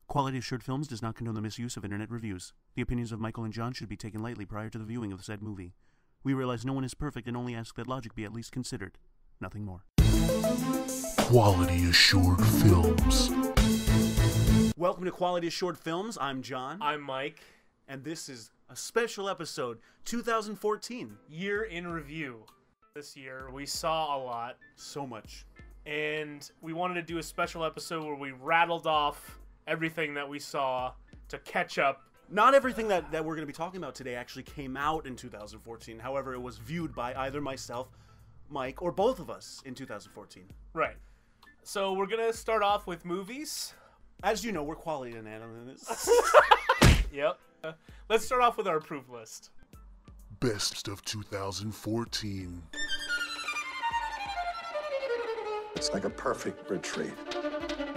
Quality Assured Films does not condone the misuse of internet reviews. The opinions of Michael and John should be taken lightly prior to the viewing of said movie. We realize no one is perfect and only ask that logic be at least considered. Nothing more. Quality Assured Films. Welcome to Quality Assured Films. I'm John. I'm Mike. And this is a special episode, 2014. Year in review. This year, we saw a lot. So much. And we wanted to do a special episode where we rattled off everything that we saw to catch up. Not everything that we're going to be talking about today actually came out in 2014. However, it was viewed by either myself, Mike, or both of us in 2014. Right. So we're going to start off with movies. As you know, we're quality analysts. Yep. Let's start off with our approved list. Best of 2014. It's like a perfect retreat.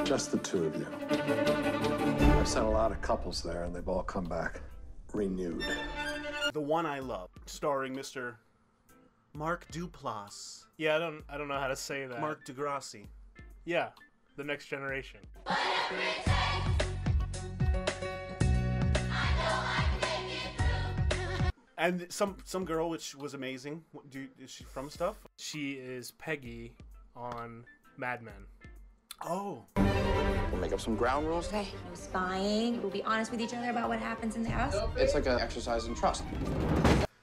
Just the two of you. I've sent a lot of couples there, and they've all come back renewed. The One I Love, starring Mr. Mark Duplass. Yeah, I don't know how to say that. Mark Degrassi. Yeah, The Next Generation. And some girl, which was amazing. Is she from stuff? She is Peggy on Mad Men. Oh. We'll make up some ground rules. Okay, no spying. We'll be honest with each other about what happens in the house. It's like an exercise in trust.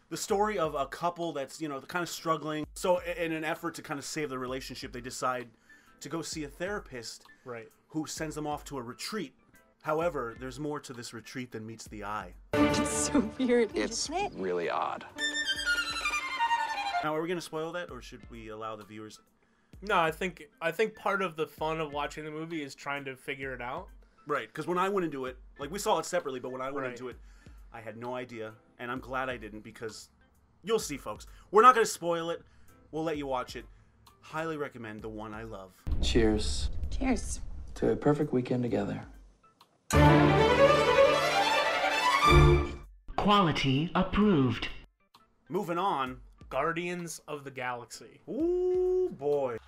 The story of a couple that's, kind of struggling. So in an effort to kind of save the relationship, they decide to go see a therapist. Right. Who sends them off to a retreat. However, there's more to this retreat than meets the eye. It's so weird. It's really odd. Now, are we going to spoil that, or should we allow the viewers... No, I think part of the fun of watching the movie is trying to figure it out. Right, because when I went into it, we saw it separately, but when I went Right. into it, I had no idea, and I'm glad I didn't, because you'll see, folks. We're not going to spoil it. We'll let you watch it. Highly recommend The One I Love. Cheers Cheers. to a perfect weekend together. Quality approved. Moving on. Guardians of the Galaxy. Ooh, boy.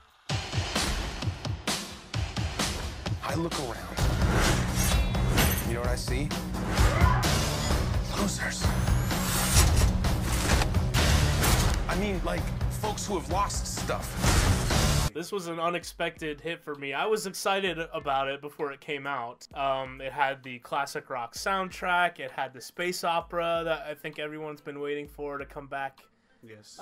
I look around. You know what I see? Losers. I mean, like, folks who have lost stuff. This was an unexpected hit for me. I was excited about it before it came out. It had the classic rock soundtrack. It had the space opera that I think everyone's been waiting for to come back. Yes.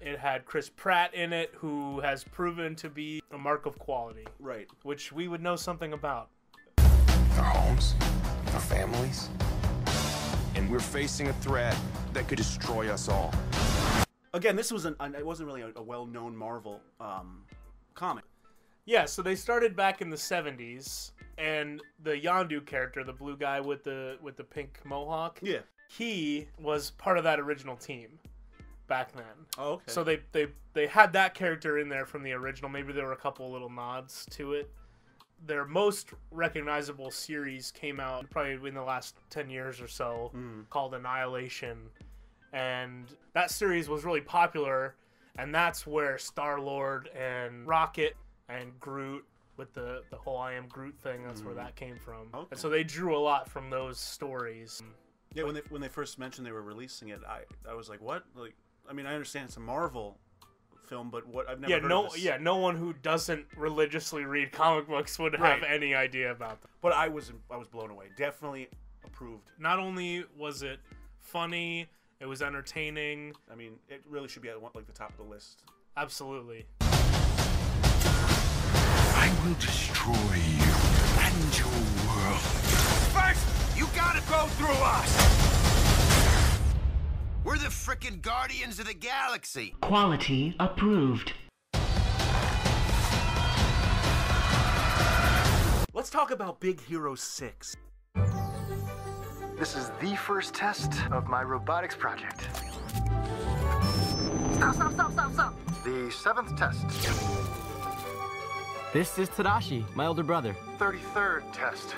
It had Chris Pratt in it, who has proven to be a mark of quality. Right. Which we would know something about. Their homes, their families. And we're facing a threat that could destroy us all. Again, this was it wasn't really a well-known Marvel comic. Yeah, so they started back in the 70s, and the Yondu character, the blue guy with the pink mohawk, Yeah. he was part of that original team back then. Oh, okay. So they had that character in there from the original. Maybe there were a couple little nods to it. Their most recognizable series came out probably in the last 10 years or so, called Annihilation. And that series was really popular, and that's where Star-Lord and Rocket and Groot, with the whole I Am Groot thing, that's where that came from. Okay. And so they drew a lot from those stories. Yeah, when they first mentioned they were releasing it, I was like, what? Like, I mean, I understand it's a Marvel film, but what I've never heard of this. No one who doesn't religiously read comic books would have any idea about them. But I was blown away. Definitely approved. Not only was it funny, it was entertaining. I mean, it really should be at the top of the list. Absolutely. I will destroy you and your world. First, you gotta go through us! We're the frickin' Guardians of the Galaxy! Quality approved. Let's talk about Big Hero 6. This is the first test of my robotics project. Stop. The 7th test. This is Tadashi, my older brother. 33rd test.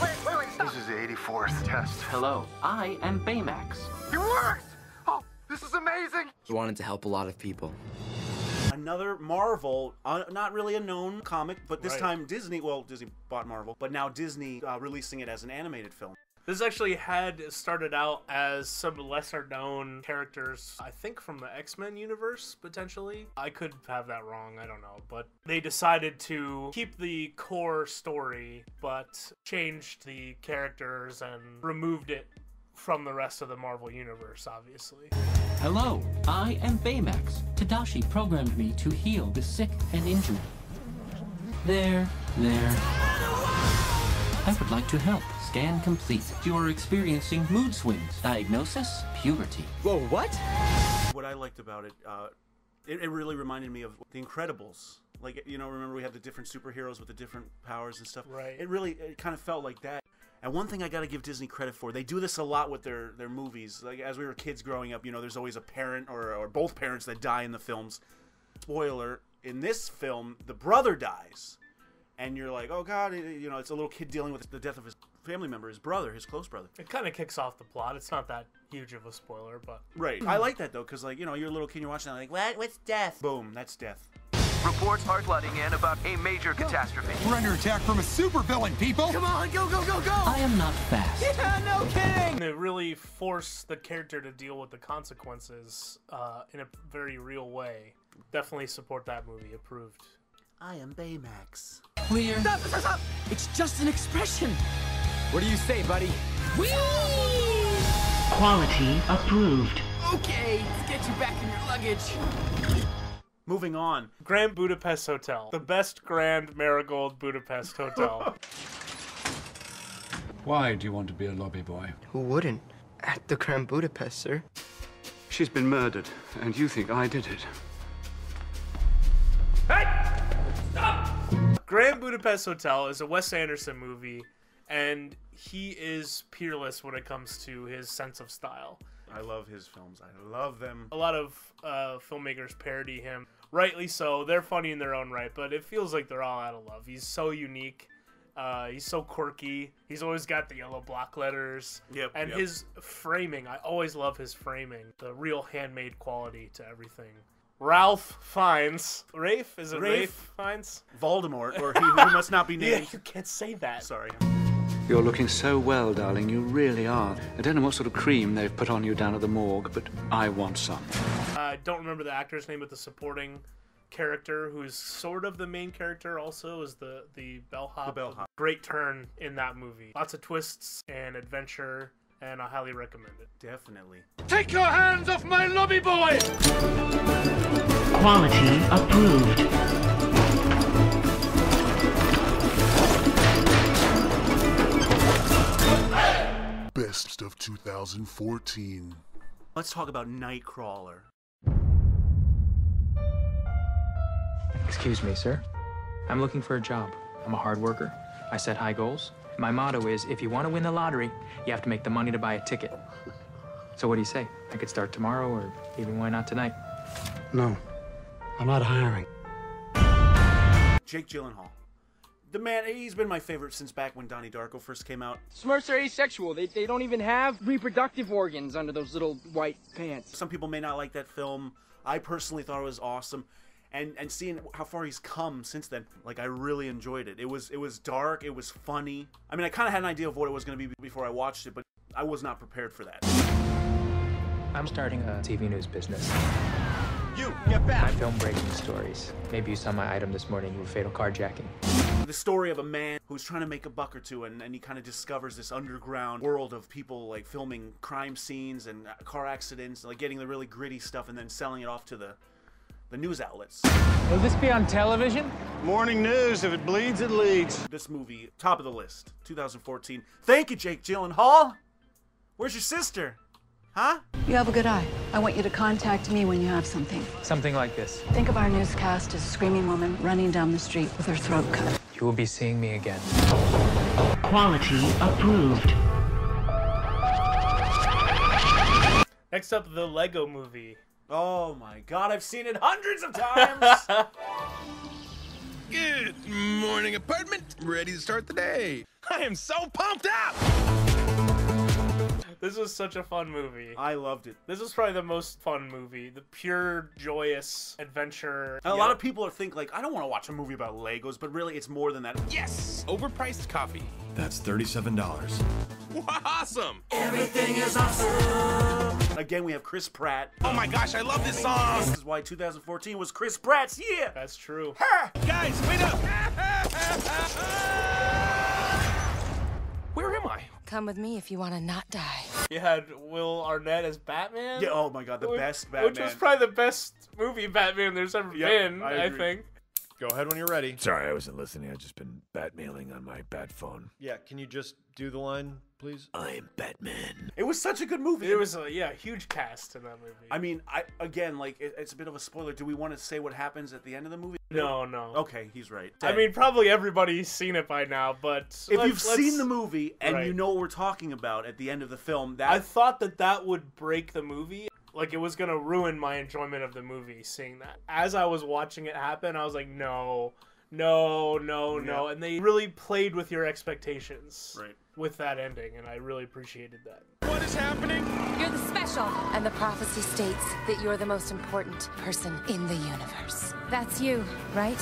Wait, stop! This is the 84th test. Hello, I am Baymax. It works! Oh, this is amazing! He wanted to help a lot of people. another Marvel, not really a known comic, but this Right. time Disney bought Marvel, but now Disney releasing it as an animated film. This actually had started out as some lesser known characters, I think from the X-Men universe, potentially. I could have that wrong, I don't know. But they decided to keep the core story, but changed the characters and removed it from the rest of the Marvel universe, obviously. Hello, I am Baymax. Tadashi programmed me to heal the sick and injured. There. I would like to help. Scan complete. You are experiencing mood swings. Diagnosis, puberty. Whoa, what? What I liked about it, it really reminded me of The Incredibles. Like, you know, remember we had the different superheroes with the different powers and stuff? Right. It kind of felt like that. And one thing I gotta give Disney credit for, they do this a lot with their movies. Like, as we were kids growing up, you know, there's always a parent or both parents that die in the films. Spoiler, in this film, the brother dies. And you're like, oh god, you know, it's a little kid dealing with the death of his family member, his brother, his close brother. It kind of kicks off the plot. It's not that huge of a spoiler, but... Right. I like that, though, because, like, you know, you're a little kid, you're watching that, like, what? What's death? Boom, that's death. Reports are flooding in about a major catastrophe. We're under attack from a supervillain, people! Come on, go! I am not fast. Yeah, no kidding! They really force the character to deal with the consequences in a very real way. Definitely support that movie. Approved. I am Baymax. Clear. Stop! It's just an expression. What do you say, buddy? Whee! Quality approved. Okay, let's get you back in your luggage. Moving on. Grand Budapest Hotel. The best Grand Marigold Budapest Hotel. Why do you want to be a lobby boy? Who wouldn't? At the Grand Budapest, sir. She's been murdered, and you think I did it. Grand Budapest Hotel is a Wes Anderson movie, and he is peerless when it comes to his sense of style. I love his films. I love them. A lot of filmmakers parody him. Rightly so. They're funny in their own right, but it feels like they're all out of love. He's so unique. He's so quirky. He's always got the yellow block letters. Yep. And his framing, I always love his framing. The real handmade quality to everything. Ralph Fiennes. Rafe? Is it Rafe Fiennes? Voldemort, or he who must not be named. Yeah, you can't say that. Sorry. You're looking so well, darling. You really are. I don't know what sort of cream they've put on you down at the morgue, but I want some. I don't remember the actor's name, but the supporting character, who's sort of the main character also, is the bellhop. The bellhop. Great Turn in that movie. Lots of twists and adventure, and I highly recommend it. Definitely. Take your hands off my lobby boy! Quality approved. Best of 2014. Let's talk about Nightcrawler. Excuse me, sir. I'm looking for a job. I'm a hard worker. I set high goals. My motto is, if you want to win the lottery, you have to make the money to buy a ticket. So what do you say? I could start tomorrow, or even why not tonight? No, I'm not hiring. Jake Gyllenhaal. The man, he's been my favorite since back when Donnie Darko first came out. Smurfs are asexual. They don't even have reproductive organs under those little white pants. Some people may not like that film. I personally thought it was awesome. And seeing how far he's come since then, like, I really enjoyed it. It was dark, it was funny. I mean, I kind of had an idea of what it was going to be before I watched it, but I was not prepared for that. I'm starting a TV news business. You, get back! I film breaking stories. Maybe you saw my item this morning with fatal carjacking. The story of a man who's trying to make a buck or two, and he kind of discovers this underground world of people, like, filming crime scenes and car accidents, like, getting the really gritty stuff and then selling it off to the news outlets. Will this be on television? Morning news. If it bleeds, it leads. This movie, top of the list, 2014. Thank you, Jake Gyllenhaal. Where's your sister? Huh? You have a good eye. I want you to contact me when you have something. Something like this. Think of our newscast as a screaming woman running down the street with her throat cut. You will be seeing me again. Quality approved. Next up, the Lego Movie. Oh my god, I've seen it hundreds of times! Good morning, apartment. Ready to start the day. I am so pumped up! This was such a fun movie. I loved it. This was probably the most fun movie. The pure, joyous adventure. A lot of people think, like, I don't want to watch a movie about Legos, but really it's more than that. Yes! Overpriced coffee. That's $37. Awesome! Everything is awesome! Again, we have Chris Pratt. Oh my gosh, I love this song! This is why 2014 was Chris Pratt's year! That's true. Guys, wait up! Where am I? Come with me if you want to not die. You had Will Arnett as Batman. Yeah, oh my god, the best Batman. Which was probably the best movie Batman there's ever been, I think. Go ahead when you're ready. Sorry, I wasn't listening. I've just been Batmailing on my bat phone. Yeah, can you just do the line, please? I'm Batman. It was such a good movie. It was a huge cast in that movie. I mean, it's a bit of a spoiler. Do we want to say what happens at the end of the movie? No. Okay, he's right. I mean, probably everybody's seen it by now, but if you've seen the movie and you know what we're talking about at the end of the film, I thought that would break the movie. Like, it was going to ruin my enjoyment of the movie, seeing that. As I was watching it happen, I was like, no. And they really played with your expectations with that ending, and I really appreciated that. What is happening? You're the special. And the prophecy states that you're the most important person in the universe. That's you, right?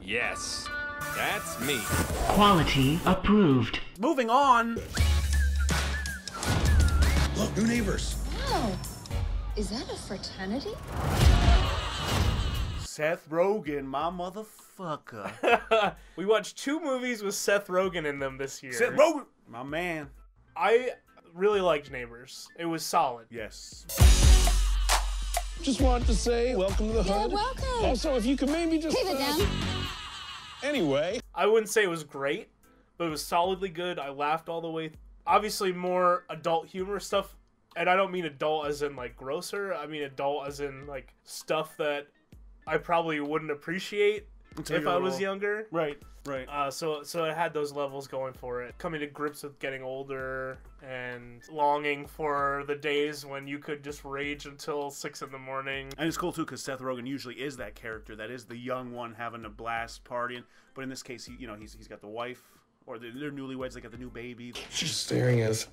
Yes. That's me. Quality approved. Moving on. Look, new neighbors. Oh, is that a fraternity? Seth Rogen, my motherfucker. We watched 2 movies with Seth Rogen in them this year. Seth Rogen, my man. I really liked Neighbors. It was solid. Yes. Just wanted to say welcome to the hood. You're welcome. Also, if you could maybe just... Keep it down. Anyway. I wouldn't say it was great, but it was solidly good. I laughed all the way. Obviously, more adult humor stuff. And I don't mean adult as in, like, grosser. I mean adult as in, like, stuff that I probably wouldn't appreciate if I was younger. Right. So it had those levels going for it. Coming to grips with getting older and longing for the days when you could just rage until 6 in the morning. And it's cool, too, because Seth Rogen usually is that character that is the young one having a blast partying. But in this case, he's got the wife. Or they're newlyweds, they got the new baby. She's staring at us.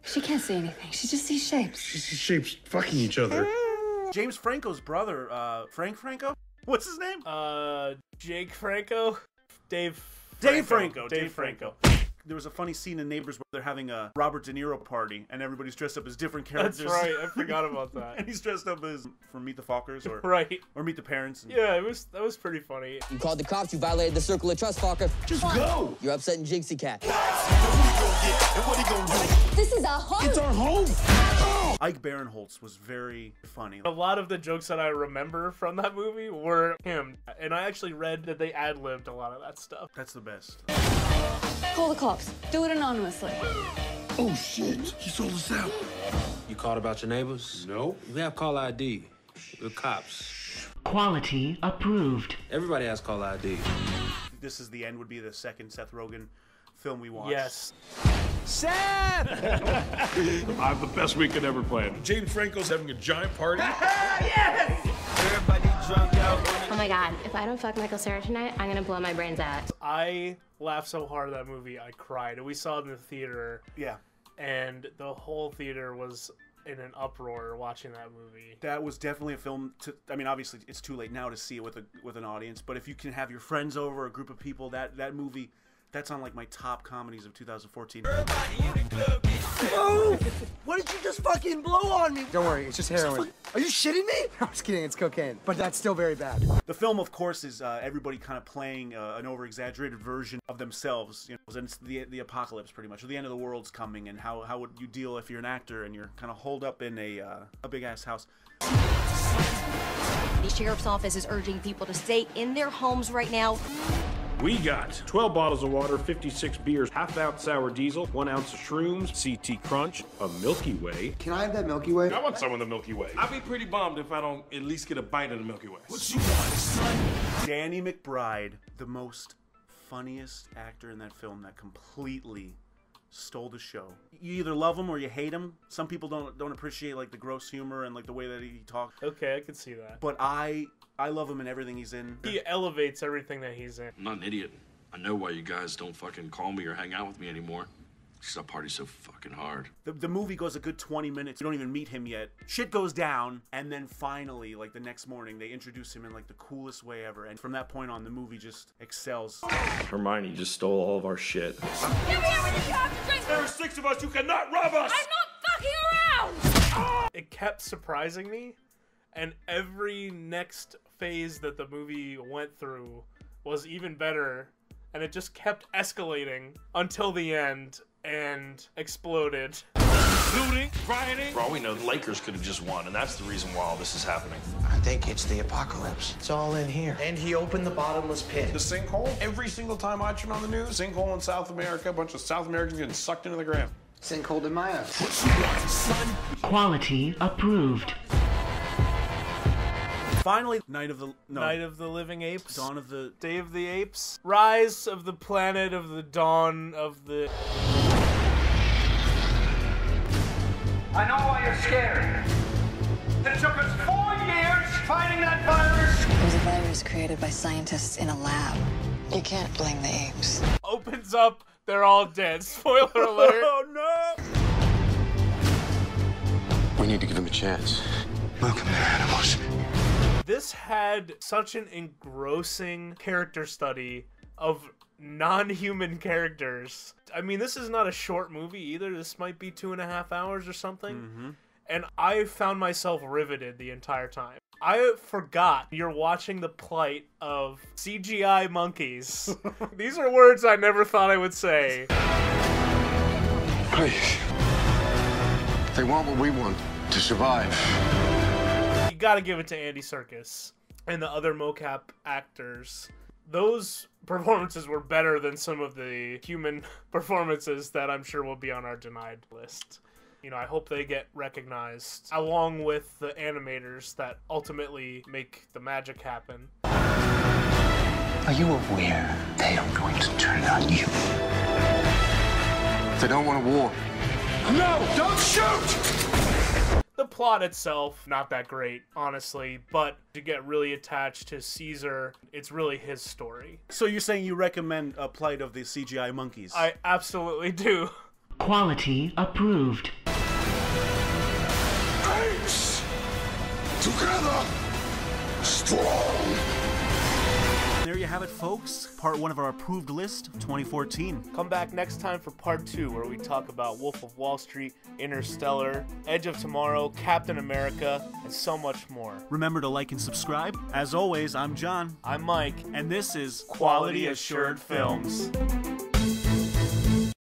She can't see anything. She just sees shapes. She sees shapes fucking each other. James Franco's brother, Frank Franco? What's his name? Jake Franco? Dave Franco. There was a funny scene in Neighbors where they're having a Robert De Niro party, and everybody's dressed up as different characters. That's right, I forgot about that. And he's dressed up as from Meet the Fockers, or or Meet the Parents. Yeah, that was pretty funny. You called the cops, you violated the circle of trust, Fokker. Just go! You're upsetting Jinxie Cat. This is our home. It's our home! Ike Barinholtz was very funny. A lot of the jokes that I remember from that movie were him. And I actually read that they ad-libbed a lot of that stuff. That's the best. Call the cops. Do it anonymously. Oh, shit. He sold us out. You called about your neighbors? No. We have call ID. We're cops. Quality approved. Everybody has call ID. This is the end would be the second Seth Rogen film we watched. Yes. Seth! I have the best weekend ever planned. James Franco's having a giant party. Yes! Everybody drunk out. Oh my god, if I don't fuck Michael Cera tonight, I'm gonna blow my brains out. I laughed so hard at that movie, I cried. We saw it in the theater. Yeah. And the whole theater was in an uproar watching that movie. That was definitely a film I mean, obviously it's too late now to see it with an audience, but if you can have your friends over, a group of people, that movie, that's on like my top comedies of 2014. Oh! What did you just fucking blow on me? Don't worry, it's just heroin. Are you shitting me? I'm just kidding, it's cocaine. But that's still very bad. The film, of course, is everybody kind of playing an over-exaggerated version of themselves. You know, and it's the apocalypse, pretty much. Or the end of the world's coming, and how would you deal if you're an actor and you're kind of holed up in a big-ass house. The sheriff's office is urging people to stay in their homes right now. We got 12 bottles of water, 56 beers, half-ounce sour diesel, 1 ounce of shrooms, CT Crunch, a Milky Way. Can I have that Milky Way? I want some of the Milky Way. I'd be pretty bummed if I don't at least get a bite of the Milky Way. What you want, son? Danny McBride, the most funniest actor in that film, that completely stole the show. You either love him or you hate him. Some people don't appreciate like the gross humor and like the way that he talks. Okay, I can see that. But I love him in everything he's in. He elevates everything that he's in. I'm not an idiot. I know why you guys don't fucking call me or hang out with me anymore. Because I party so fucking hard. The movie goes a good 20 minutes. You don't even meet him yet. Shit goes down, and then finally, like the next morning, they introduce him in like the coolest way ever. And from that point on, the movie just excels. Hermione just stole all of our shit. There are 6 of us. You cannot rob us. I'm not fucking around! It kept surprising me, and every next phase that the movie went through was even better, and it just kept escalating until the end and exploded. Looting, rioting. For all we know, the Lakers could have just won, and that's the reason why all this is happening. I think it's the apocalypse. It's all in here. And he opened the bottomless pit. The sinkhole, every single time I turn on the news, sinkhole in South America, a bunch of South Americans getting sucked into the ground. Sinkhole in my house. Quality approved. Finally, Night of the Living Apes. Dawn of the... Day of the Apes. Rise of the Planet of the Dawn of the... I know why you're scared. It took us 4 years fighting that virus. It was a virus created by scientists in a lab. You can't blame the apes. Opens up, they're all dead. Spoiler alert. Oh no! We need to give him a chance. Welcome to Animals. This had such an engrossing character study of non-human characters. I mean, this is not a short movie either. This might be 2.5 hours or something. Mm-hmm. And I found myself riveted the entire time. I forgot you're watching the plight of CGI monkeys. These are words I never thought I would say. Please. They want what we want to survive. You gotta give it to Andy Serkis and the other mocap actors. Those performances were better than some of the human performances that I'm sure will be on our denied list. You know, I hope they get recognized along with the animators that ultimately make the magic happen. Are you aware they are going to turn on you? They don't want a war. No, don't shoot! The plot itself, not that great, honestly, but to get really attached to Caesar, it's really his story. So you're saying you recommend a plight of the CGI monkeys? I absolutely do. Quality approved. Apes! Together! Strong! There you have it, folks. Part 1 of our approved list, 2014. Come back next time for part 2, where we talk about Wolf of Wall Street, Interstellar, Edge of Tomorrow, Captain America, and so much more. Remember to like and subscribe. As always, I'm John. I'm Mike. And this is Quality Assured Films.